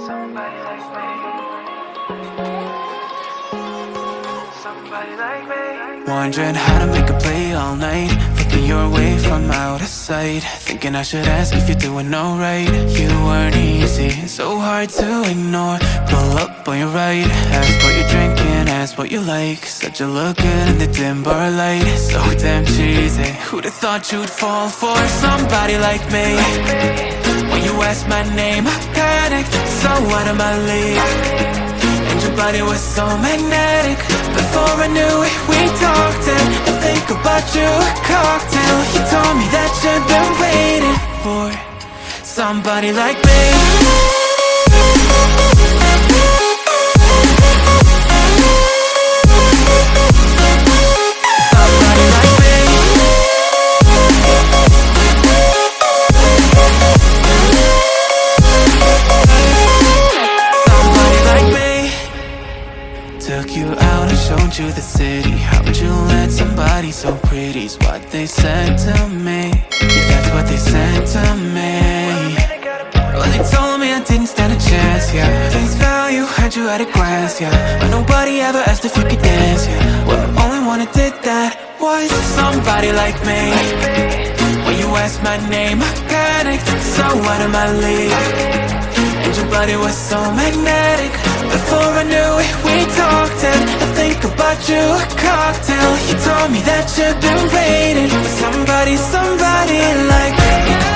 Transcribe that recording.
Somebody like me. Somebody like me. Wondering how to make a play all night, looking your way from out of sight, thinking I should ask if you're doing alright. You weren't easy, so hard to ignore. Pull up on your right, ask what you're drinking, ask what you like. Said you look good in the dim bar light, so damn cheesy. Who'd have thought you'd fall for somebody like me? When you asked my name, I panicked, so out of my league. And your body was so magnetic. Before I knew it, we talked, and I think about you a cocktail. You told me that you've been waiting for somebody like me. Took you out and showed you the city. How'd you let somebody so pretty's what they said to me? Yeah, that's what they said to me. Well, they told me I didn't stand a chance, yeah. Face value, had you at a glance, yeah. But nobody ever asked if you could dance, yeah. Well, the only one who did that was somebody like me. When you asked my name, I panicked, so out of my league. And your body was so magnetic. Before I knew it, we talked, and I think about you a cocktail. You told me that you've been waiting for somebody like me.